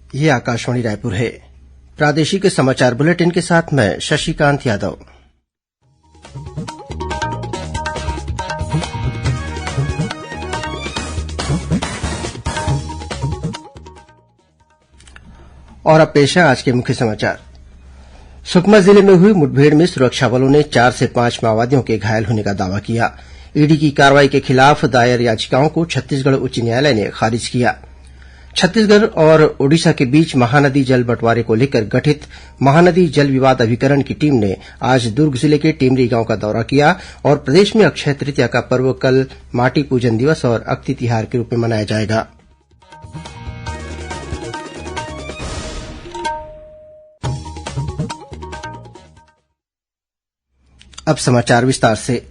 ये आकाशवाणी रायपुर है। प्रादेशिक समाचार बुलेटिन के साथ मैं शशिकांत यादव। और अब पेश है आज के मुख्य समाचार। सुकमा जिले में हुई मुठभेड़ में सुरक्षा बलों ने 4 से 5 माओवादियों के घायल होने का दावा किया। ईडी की कार्रवाई के खिलाफ दायर याचिकाओं को छत्तीसगढ़ उच्च न्यायालय ने खारिज किया। छत्तीसगढ़ और ओडिशा के बीच महानदी जल बंटवारे को लेकर गठित महानदी जल विवाद अभिकरण की टीम ने आज दुर्ग जिले के टेमरी गांव का दौरा किया और प्रदेश में अक्षय तृतीया का पर्व कल माटी पूजन दिवस और अक्ति तिहार के रूप में मनाया जाएगा। अब समाचार विस्तार से।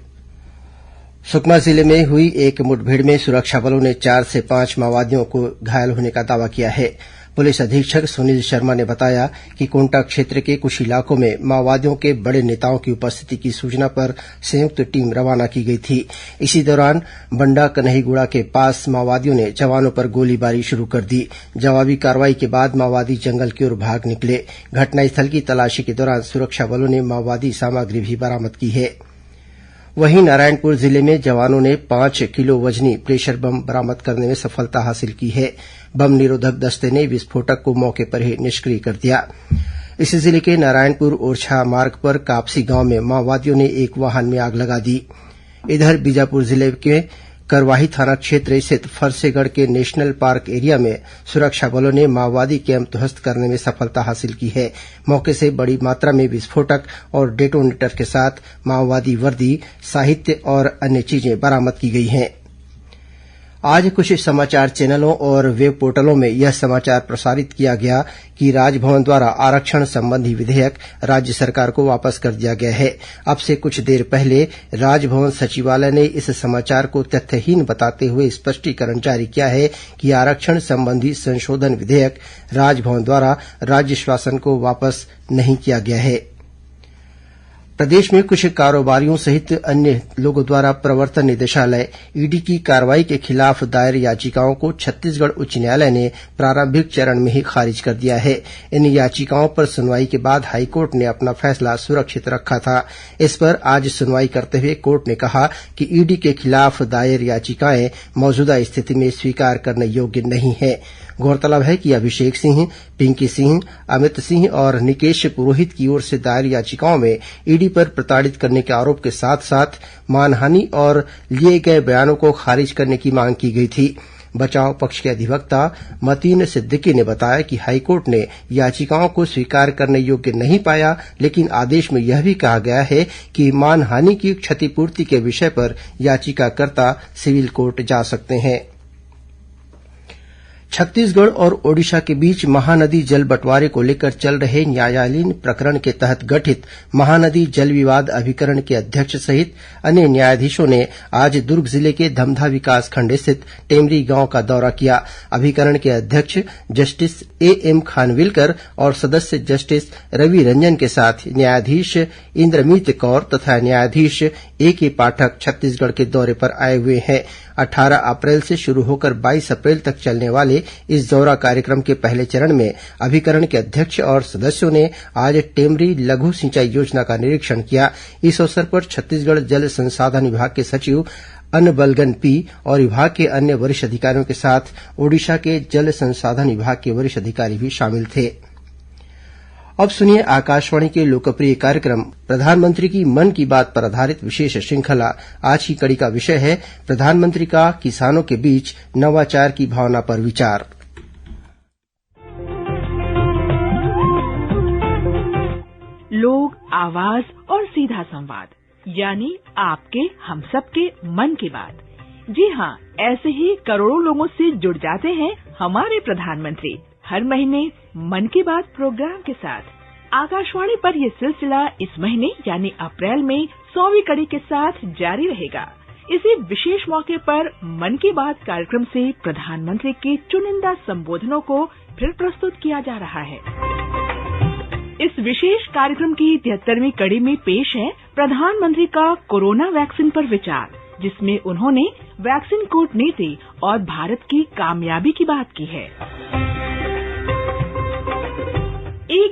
सुकमा जिले में हुई एक मुठभेड़ में सुरक्षा बलों ने 4 से 5 माओवादियों को घायल होने का दावा किया है। पुलिस अधीक्षक सुनील शर्मा ने बताया कि कोंटा क्षेत्र के कुछ इलाकों में माओवादियों के बड़े नेताओं की उपस्थिति की सूचना पर संयुक्त टीम रवाना की गई थी। इसी दौरान बंडा कन्हईगुड़ा के पास माओवादियों ने जवानों पर गोलीबारी शुरू कर दी। जवाबी कार्रवाई के बाद माओवादी जंगल की ओर भाग निकले। घटनास्थल की तलाशी के दौरान सुरक्षा बलों ने माओवादी सामग्री भी बरामद की है। वहीं नारायणपुर जिले में जवानों ने 5 किलो वजनी प्रेशर बम बरामद करने में सफलता हासिल की है। बम निरोधक दस्ते ने विस्फोटक को मौके पर ही निष्क्रिय कर दिया। इसी जिले के नारायणपुर ओरछा मार्ग पर कापसी गांव में माओवादियों ने एक वाहन में आग लगा दी। इधर बीजापुर जिले के करवाही थाना क्षेत्र स्थित फरसेगढ़ के नेशनल पार्क एरिया में सुरक्षा बलों ने माओवादी कैंप ध्वस्त करने में सफलता हासिल की है। मौके से बड़ी मात्रा में विस्फोटक और डेटोनेटर के साथ माओवादी वर्दी, साहित्य और अन्य चीजें बरामद की गई हैं। आज कुछ समाचार चैनलों और वेब पोर्टलों में यह समाचार प्रसारित किया गया कि राजभवन द्वारा आरक्षण संबंधी विधेयक राज्य सरकार को वापस कर दिया गया है। अब से कुछ देर पहले राजभवन सचिवालय ने इस समाचार को तथ्यहीन बताते हुए स्पष्टीकरण जारी किया है कि आरक्षण संबंधी संशोधन विधेयक राजभवन द्वारा राज्य शासन को वापस नहीं किया गया है। प्रदेश में कुछ कारोबारियों सहित अन्य लोगों द्वारा प्रवर्तन निदेशालय ईडी की कार्रवाई के खिलाफ दायर याचिकाओं को छत्तीसगढ़ उच्च न्यायालय ने प्रारंभिक चरण में ही खारिज कर दिया है। इन याचिकाओं पर सुनवाई के बाद हाईकोर्ट ने अपना फैसला सुरक्षित रखा था। इस पर आज सुनवाई करते हुए कोर्ट ने कहा कि ईडी के खिलाफ दायर याचिकाएं मौजूदा स्थिति में स्वीकार करने योग्य नहीं है। गौरतलब है कि अभिषेक सिंह, पिंकी सिंह, अमित सिंह और निकेश पुरोहित की ओर से दायर याचिकाओं में ईडी पर प्रताड़ित करने के आरोप के साथ साथ मानहानि और लिए गए बयानों को खारिज करने की मांग की गई थी। बचाव पक्ष के अधिवक्ता मतीन सिद्दीकी ने बताया कि हाईकोर्ट ने याचिकाओं को स्वीकार करने योग्य नहीं पाया, लेकिन आदेश में यह भी कहा गया है कि मानहानि की क्षतिपूर्ति के विषय पर याचिकाकर्ता सिविल कोर्ट जा सकते हैं। छत्तीसगढ़ और ओडिशा के बीच महानदी जल बंटवारे को लेकर चल रहे न्यायालयीन प्रकरण के तहत गठित महानदी जल विवाद अभिकरण के अध्यक्ष सहित अन्य न्यायाधीशों ने आज दुर्ग जिले के धमधा विकासखंड स्थित टेमरी गांव का दौरा किया। अभिकरण के अध्यक्ष जस्टिस एएम खानविलकर और सदस्य जस्टिस रवि रंजन के साथ न्यायाधीश इंद्रमीत कौर तथा न्यायाधीश एके पाठक छत्तीसगढ़ के दौरे पर आए हुए हैं। 18 अप्रैल से शुरू होकर 22 अप्रैल तक चलने वाले इस दौरा कार्यक्रम के पहले चरण में अभिकरण के अध्यक्ष और सदस्यों ने आज टेमरी लघु सिंचाई योजना का निरीक्षण किया। इस अवसर पर छत्तीसगढ़ जल संसाधन विभाग के सचिव अनबलगन पी और विभाग के अन्य वरिष्ठ अधिकारियों के साथ ओडिशा के जल संसाधन विभाग के वरिष्ठ अधिकारी भी शामिल थे। अब सुनिए आकाशवाणी के लोकप्रिय कार्यक्रम प्रधानमंत्री की मन की बात पर आधारित विशेष श्रृंखला। आज की कड़ी का विषय है प्रधानमंत्री का किसानों के बीच नवाचार की भावना पर विचार। लोग, आवाज और सीधा संवाद, यानी आपके हम सबके मन की बात। जी हाँ, ऐसे ही करोड़ों लोगों से जुड़ जाते हैं हमारे प्रधानमंत्री हर महीने मन की बात प्रोग्राम के साथ। आकाशवाणी पर यह सिलसिला इस महीने यानी अप्रैल में 100वीं कड़ी के साथ जारी रहेगा। इसी विशेष मौके पर मन की बात कार्यक्रम से प्रधानमंत्री के चुनिंदा संबोधनों को फिर प्रस्तुत किया जा रहा है। इस विशेष कार्यक्रम की 73वीं कड़ी में पेश है प्रधानमंत्री का कोरोना वैक्सीन पर विचार, जिसमें उन्होंने वैक्सीन कूटनीति और भारत की कामयाबी की बात की है।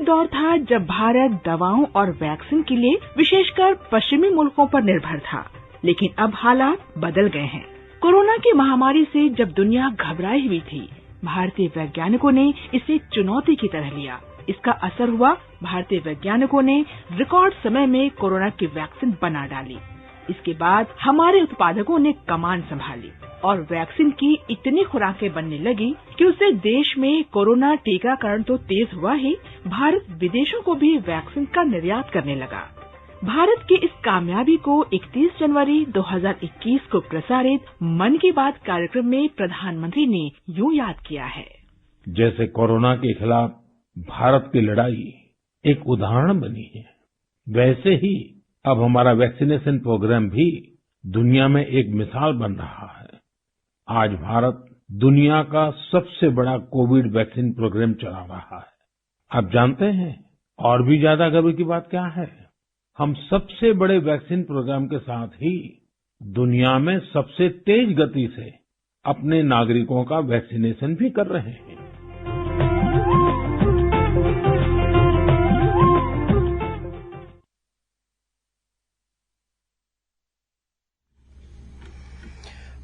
एक दौर था जब भारत दवाओं और वैक्सीन के लिए विशेषकर पश्चिमी मुल्कों पर निर्भर था, लेकिन अब हालात बदल गए हैं। कोरोना की महामारी से जब दुनिया घबराई हुई थी, भारतीय वैज्ञानिकों ने इसे चुनौती की तरह लिया। इसका असर हुआ, भारतीय वैज्ञानिकों ने रिकॉर्ड समय में कोरोना की वैक्सीन बना डाली। इसके बाद हमारे उत्पादकों ने कमान संभाली और वैक्सीन की इतनी खुराकें बनने लगी कि उससे देश में कोरोना टीकाकरण तो तेज हुआ ही, भारत विदेशों को भी वैक्सीन का निर्यात करने लगा। भारत की इस कामयाबी को 31 जनवरी 2021 को प्रसारित मन की बात कार्यक्रम में प्रधानमंत्री ने यूं याद किया है। जैसे कोरोना के खिलाफ भारत की लड़ाई एक उदाहरण बनी है, वैसे ही अब हमारा वैक्सीनेशन प्रोग्राम भी दुनिया में एक मिसाल बन रहा है। आज भारत दुनिया का सबसे बड़ा कोविड वैक्सीन प्रोग्राम चला रहा है। आप जानते हैं और भी ज्यादा गर्व की बात क्या है? हम सबसे बड़े वैक्सीन प्रोग्राम के साथ ही दुनिया में सबसे तेज गति से अपने नागरिकों का वैक्सीनेशन भी कर रहे हैं।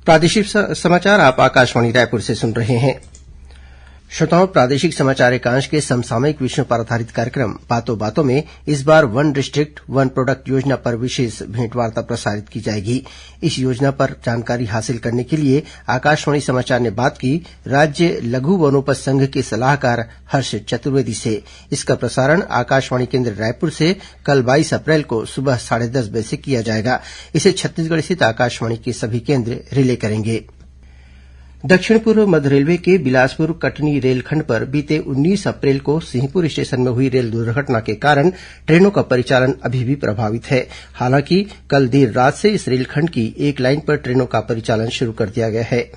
प्रादेशिक समाचार आप आकाशवाणी रायपुर से सुन रहे हैं। श्रोताओं, प्रादेशिक समाचार एकांश के समसामयिक विषयों पर आधारित कार्यक्रम बातों बातों में इस बार वन डिस्ट्रिक्ट वन प्रोडक्ट योजना पर विशेष भेंटवार्ता प्रसारित की जाएगी। इस योजना पर जानकारी हासिल करने के लिए आकाशवाणी समाचार ने बात की राज्य लघु वनोपज संघ के सलाहकार हर्ष चतुर्वेदी से। इसका प्रसारण आकाशवाणी केन्द्र रायपुर से कल 22 अप्रैल को सुबह 10:30 बजे से किया जाएगा। इसे छत्तीसगढ़ स्थित आकाशवाणी के सभी केन्द्र रिले करेंगे। दक्षिण पूर्व मध्य रेलवे के बिलासपुर कटनी रेलखंड पर बीते 19 अप्रैल को सिंहपुर स्टेशन में हुई रेल दुर्घटना के कारण ट्रेनों का परिचालन अभी भी प्रभावित है। हालांकि कल देर रात से इस रेलखंड की एक लाइन पर ट्रेनों का परिचालन शुरू कर दिया गया है।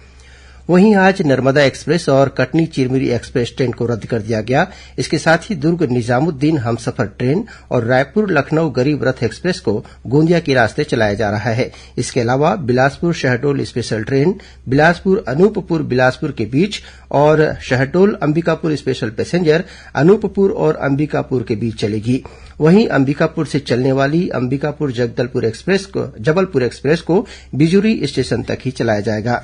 वहीं आज नर्मदा एक्सप्रेस और कटनी चिरमिरी एक्सप्रेस ट्रेन को रद्द कर दिया गया। इसके साथ ही दुर्ग निजामुद्दीन हमसफर ट्रेन और रायपुर लखनऊ गरीब रथ एक्सप्रेस को गोंदिया के रास्ते चलाया जा रहा है। इसके अलावा बिलासपुर शहडोल स्पेशल ट्रेन बिलासपुर अनूपपुर बिलासपुर के बीच और शहडोल अंबिकापुर स्पेशल पैसेंजर अनूपपुर और अंबिकापुर के बीच चलेगी। वहीं अंबिकापुर से चलने वाली अंबिकापुर जबलपुर एक्सप्रेस को बिजुरी स्टेशन तक ही चलाया जाएगा।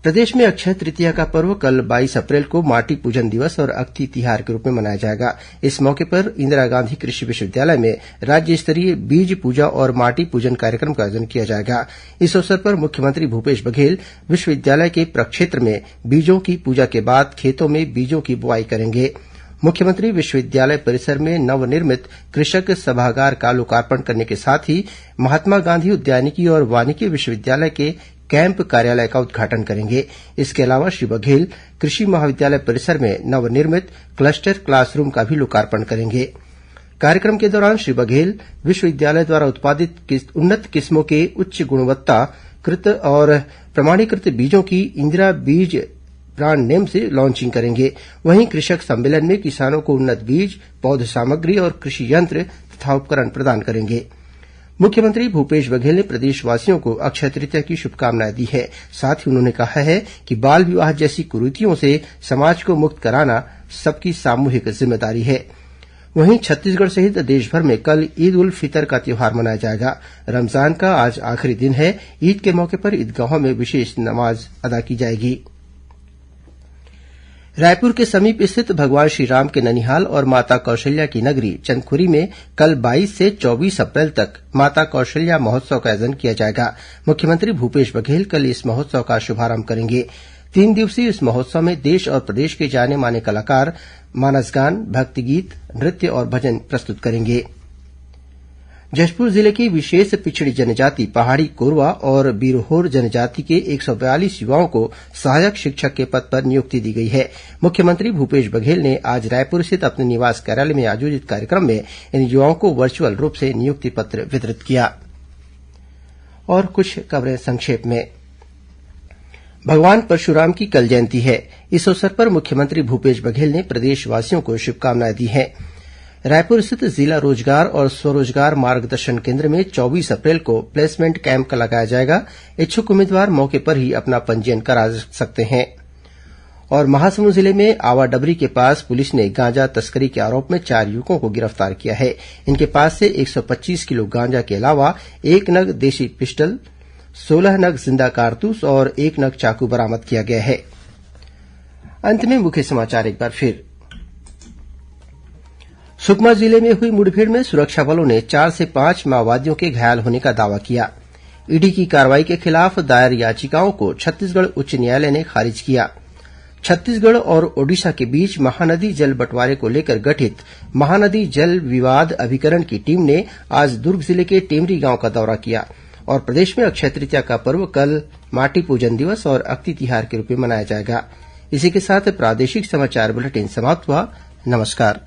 प्रदेश में अक्षय तृतीया का पर्व कल 22 अप्रैल को माटी पूजन दिवस और अक्ति तिहार के रूप में मनाया जाएगा। इस मौके पर इंदिरा गांधी कृषि विश्वविद्यालय में राज्य स्तरीय बीज पूजा और माटी पूजन कार्यक्रम का आयोजन किया जाएगा। इस अवसर पर मुख्यमंत्री भूपेश बघेल विश्वविद्यालय के प्रक्षेत्र में बीजों की पूजा के बाद खेतों में बीजों की बुआई करेंगे। मुख्यमंत्री विश्वविद्यालय परिसर में नवनिर्मित कृषक सभागार का लोकार्पण करने के साथ ही महात्मा गांधी उद्यानिकी और वानिकी विश्वविद्यालय के कैंप कार्यालय का उद्घाटन करेंगे। इसके अलावा श्री बघेल कृषि महाविद्यालय परिसर में नवनिर्मित क्लस्टर क्लासरूम का भी लोकार्पण करेंगे। कार्यक्रम के दौरान श्री बघेल विश्वविद्यालय द्वारा उत्पादित उन्नत किस्मों के उच्च गुणवत्ता कृत और प्रमाणीकृत बीजों की इंदिरा बीज ब्रांड नेम से लॉन्चिंग करेंगे। वहीं कृषक सम्मेलन में किसानों को उन्नत बीज, पौध सामग्री और कृषि यंत्र तथा उपकरण प्रदान करेंगे। मुख्यमंत्री भूपेश बघेल ने प्रदेशवासियों को अक्षय तृतीया की शुभकामनाएं दी है। साथ ही उन्होंने कहा है कि बाल विवाह जैसी कुरीतियों से समाज को मुक्त कराना सबकी सामूहिक जिम्मेदारी है। वहीं छत्तीसगढ़ सहित देशभर में कल ईद उल फितर का त्यौहार मनाया जाएगा। रमजान का आज आखिरी दिन है। ईद के मौके पर ईदगाहों में विशेष नमाज अदा की जाएगी। रायपुर के समीप स्थित भगवान श्रीराम के ननिहाल और माता कौशल्या की नगरी चंदखुरी में कल 22 से 24 अप्रैल तक माता कौशल्या महोत्सव का आयोजन किया जाएगा। मुख्यमंत्री भूपेश बघेल कल इस महोत्सव का शुभारंभ करेंगे। 3 दिवसीय इस महोत्सव में देश और प्रदेश के जाने माने कलाकार मानस गान, भक्ति गीत, नृत्य और भजन प्रस्तुत करेंगे। जशपुर जिले की विशेष पिछड़ी जनजाति पहाड़ी कोरवा और बिरहोर जनजाति के 142 युवाओं को सहायक शिक्षक के पद पर नियुक्ति दी गई है। मुख्यमंत्री भूपेश बघेल ने आज रायपुर स्थित अपने निवास कार्यालय में आयोजित कार्यक्रम में इन युवाओं को वर्चुअल रूप से नियुक्ति पत्र वितरित किया। और कुछ खबरें संक्षेप में। भगवान परशुराम की कल जयंती है। इस अवसर पर मुख्यमंत्री भूपेश बघेल ने प्रदेशवासियों को शुभकामनाएं दी हैं। रायपुर स्थित जिला रोजगार और स्वरोजगार मार्गदर्शन केन्द्र में 24 अप्रैल को प्लेसमेंट कैम्प लगाया जाएगा। इच्छुक उम्मीदवार मौके पर ही अपना पंजीयन करा सकते हैं। और महासमुंद जिले में आवाडबरी के पास पुलिस ने गांजा तस्करी के आरोप में 4 युवकों को गिरफ्तार किया है। इनके पास से 125 किलो गांजा के अलावा 1 नग देशी पिस्टल, 16 नग जिंदा कारतूस और 1 नग चाकू बरामद किया गया है। अंत में मुख्य समाचार एक बार फिर। सुकमा जिले में हुई मुठभेड़ में सुरक्षा बलों ने 4 से 5 माओवादियों के घायल होने का दावा किया। ईडी की कार्रवाई के खिलाफ दायर याचिकाओं को छत्तीसगढ़ उच्च न्यायालय ने खारिज किया। छत्तीसगढ़ और ओडिशा के बीच महानदी जल बंटवारे को लेकर गठित महानदी जल विवाद अभिकरण की टीम ने आज दुर्ग जिले के टेमरी गांव का दौरा किया और प्रदेश में अक्षय तृतीया का पर्व कल माटी पूजन दिवस और अक्ति तिहार के रूप में मनाया जाएगा। इसी के साथ प्रादेशिक समाचार बुलेटिन समाप्त हुआ। नमस्कार।